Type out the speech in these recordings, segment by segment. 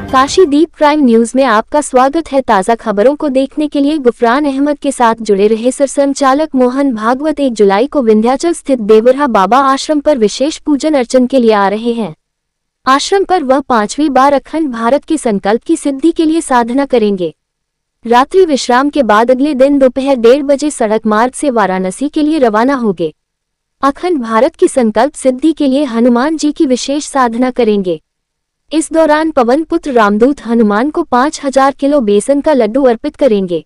काशीदीप prime news में आपका स्वागत है। ताज़ा खबरों को देखने के लिए गुफरान अहमद के साथ जुड़े रहे। सरसंचालक मोहन भागवत 1 जुलाई को विंध्याचल स्थित देवरहा बाबा आश्रम पर विशेष पूजन अर्चन के लिए आ रहे हैं। आश्रम पर वह 5वीं बार अखंड भारत के संकल्प की सिद्धि के लिए साधना करेंगे। रात्रि विश्राम के बाद अगले दिन दोपहर 1:30 बजे सड़क मार्ग से वाराणसी के लिए रवाना होंगे। अखंड भारत की संकल्प सिद्धि के लिए हनुमान जी की विशेष साधना करेंगे। इस दौरान पवन पुत्र रामदूत हनुमान को 5000 किलो बेसन का लड्डू अर्पित करेंगे।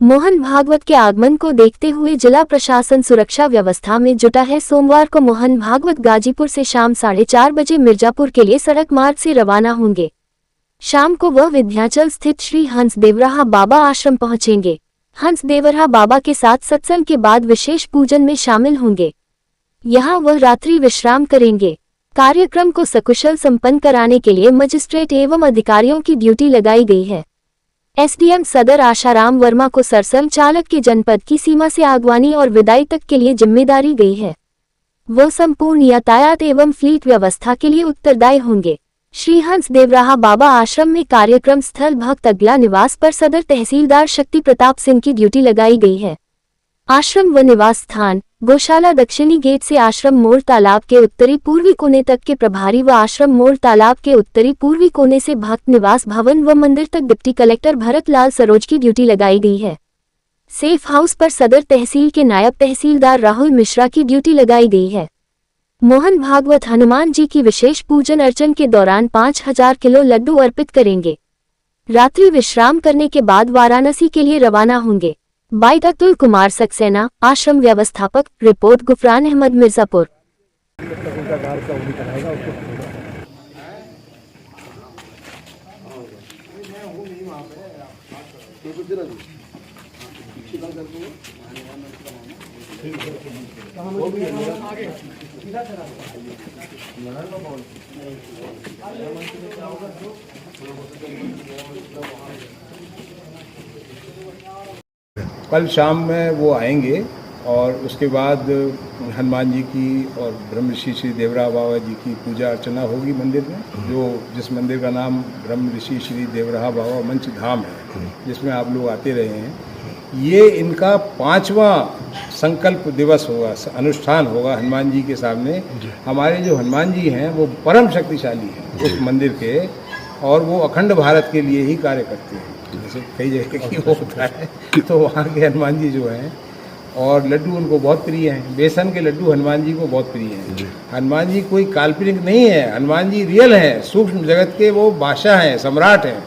मोहन भागवत के आगमन को देखते हुए जिला प्रशासन सुरक्षा व्यवस्था में जुटा है। सोमवार को मोहन भागवत गाजीपुर से शाम 4:30 बजे मिर्जापुर के लिए सड़क मार्ग से रवाना होंगे। शाम को वह विंध्याचल स्थित श्री हंस देवरहा बाबा आश्रम पहुंचेंगे। हंस देवरहा बाबा के साथ सत्संग के बाद विशेष पूजन में शामिल होंगे। यहां वह रात्रि विश्राम करेंगे। कार्यक्रम को सकुशल संपन्न कराने के लिए मजिस्ट्रेट एवं अधिकारियों की ड्यूटी लगाई गई है। एसडीएम सदर आशाराम वर्मा को सरसंचालक के जनपद की सीमा से आगवानी और विदाई तक के लिए जिम्मेदारी गई है। वो संपूर्ण यातायात एवं फ्लीट व्यवस्था के लिए उत्तरदायी होंगे। श्री हंस देवरहा बाबा आश्रम में कार्यक्रम स्थल भक्त अगला निवास पर सदर तहसीलदार शक्ति प्रताप सिंह की ड्यूटी लगाई गई है। आश्रम व निवास स्थान गौशाला दक्षिणी गेट से आश्रम मोड़ तालाब के उत्तरी पूर्वी कोने तक के प्रभारी व आश्रम मोड़ तालाब के उत्तरी पूर्वी कोने से भक्त निवास भवन व मंदिर तक डिप्टी कलेक्टर भरत लाल सरोज की ड्यूटी लगाई गई है। सेफ हाउस पर सदर तहसील के नायब तहसीलदार राहुल मिश्रा की ड्यूटी लगाई गई है। मोहन भागवत हनुमान जी की विशेष पूजन अर्चन के दौरान 5000 किलो लड्डू अर्पित करेंगे। रात्रि विश्राम करने के बाद वाराणसी के लिए रवाना होंगे। बाय अतुल कुमार सक्सेना, आश्रम व्यवस्थापक। रिपोर्ट गुफरान अहमद, मिर्जापुर। कल शाम में वो आएंगे और उसके बाद हनुमान जी की और ब्रह्म ऋषि श्री देवरहा बाबा जी की पूजा अर्चना होगी मंदिर में, जिस मंदिर का नाम ब्रह्म ऋषि श्री देवरहा बाबा मंच धाम है, जिसमें आप लोग आते रहे हैं। ये इनका 5वां संकल्प दिवस होगा, अनुष्ठान होगा हनुमान जी के सामने। हमारे जो हनुमान जी हैं वो परम शक्तिशाली हैं उस मंदिर के, और वो अखंड भारत के लिए ही कार्य करते हैं। जैसे कई जगह की वो होता है, तो वहाँ के हनुमान जी जो हैं, और लड्डू उनको बहुत प्रिय हैं। बेसन के लड्डू हनुमान जी को बहुत प्रिय हैं। हनुमान जी कोई काल्पनिक नहीं है, हनुमान जी रियल हैं, सूक्ष्म जगत के वो बादशाह हैं, सम्राट हैं।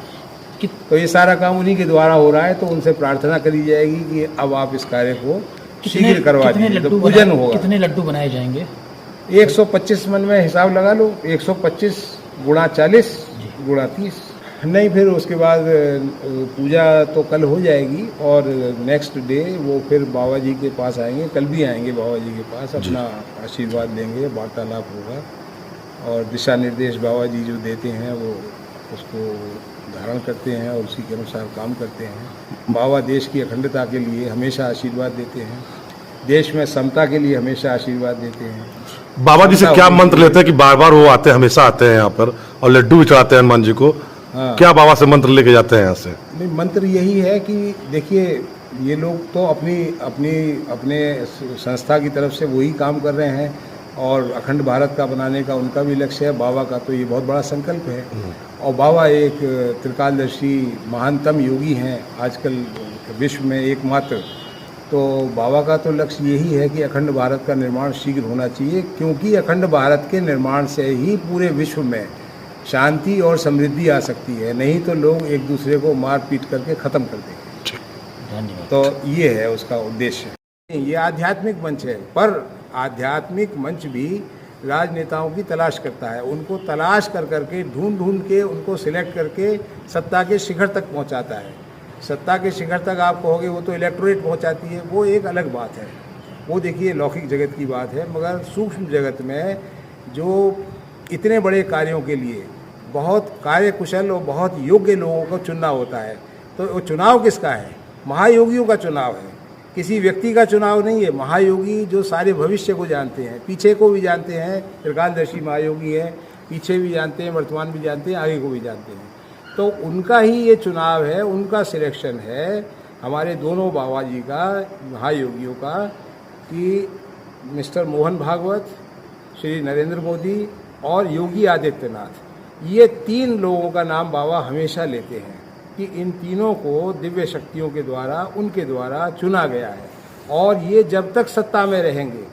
तो ये सारा काम उन्हीं के द्वारा हो रहा है। तो उनसे प्रार्थना करी जाएगी कि अब आप इस कार्य को शीघ्र करवा दीजिए, तो पूजन होगा। कितने लड्डू बनाए जाएंगे? 125 मन में हिसाब लगा लो, 125 गुणा 40 गुणा 30। नहीं, फिर उसके बाद पूजा तो कल हो जाएगी और नेक्स्ट डे वो फिर बाबा जी के पास आएंगे। कल भी आएंगे बाबा जी के पास, अपना आशीर्वाद लेंगे, वार्तालाप होगा और दिशा निर्देश बाबा जी जो देते हैं वो उसको धारण करते हैं और उसी के अनुसार काम करते हैं। बाबा देश की अखंडता के लिए हमेशा आशीर्वाद देते हैं, देश में समता के लिए हमेशा आशीर्वाद देते हैं। बाबा जी से क्या मंत्र लेते हैं कि बार बार वो आते हैं, हमेशा आते हैं यहाँ पर और लड्डू भी चढ़ाते हैं हनुमान जी को? हाँ। क्या बाबा से मंत्र लेके जाते हैं यहाँ से? नहीं, मंत्र यही है कि देखिए, ये लोग तो अपने संस्था की तरफ से वही काम कर रहे हैं और अखंड भारत का बनाने का उनका भी लक्ष्य है। बाबा का तो ये बहुत बड़ा संकल्प है और बाबा एक त्रिकालदर्शी महानतम योगी हैं आजकल विश्व में एकमात्र। तो बाबा का तो लक्ष्य यही है कि अखंड भारत का निर्माण शीघ्र होना चाहिए, क्योंकि अखंड भारत के निर्माण से ही पूरे विश्व में शांति और समृद्धि आ सकती है। नहीं तो लोग एक दूसरे को मार पीट करके ख़त्म कर देंगे। धन्यवाद। तो ये है उसका उद्देश्य। ये आध्यात्मिक मंच है, पर आध्यात्मिक मंच भी राजनेताओं की तलाश करता है। उनको तलाश कर करके ढूंढ के उनको सिलेक्ट करके सत्ता के शिखर तक पहुंचाता है। सत्ता के शिखर तक आप कहोगे वो तो इलेक्टोरेट पहुंचाती है, वो एक अलग बात है। वो देखिए लौकिक जगत की बात है, मगर सूक्ष्म जगत में जो इतने बड़े कार्यों के लिए बहुत कार्यकुशल और बहुत योग्य लोगों को चुनना होता है। तो वो चुनाव किसका है? महायोगियों का चुनाव है, किसी व्यक्ति का चुनाव नहीं है। महायोगी जो सारे भविष्य को जानते हैं, पीछे को भी जानते हैं, त्रिकालदर्शी महायोगी है, पीछे भी जानते हैं, वर्तमान भी जानते हैं, आगे को भी जानते हैं। तो उनका ही ये चुनाव है, उनका सिलेक्शन है, हमारे दोनों बाबा जी का, महायोगियों का, कि मिस्टर मोहन भागवत, श्री नरेंद्र मोदी और योगी आदित्यनाथ, ये 3 लोगों का नाम बाबा हमेशा लेते हैं कि इन तीनों को दिव्य शक्तियों के द्वारा, उनके द्वारा चुना गया है। और ये जब तक सत्ता में रहेंगे,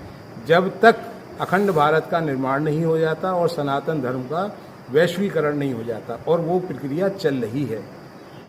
जब तक अखंड भारत का निर्माण नहीं हो जाता और सनातन धर्म का वैश्वीकरण नहीं हो जाता, और वो प्रक्रिया चल रही है।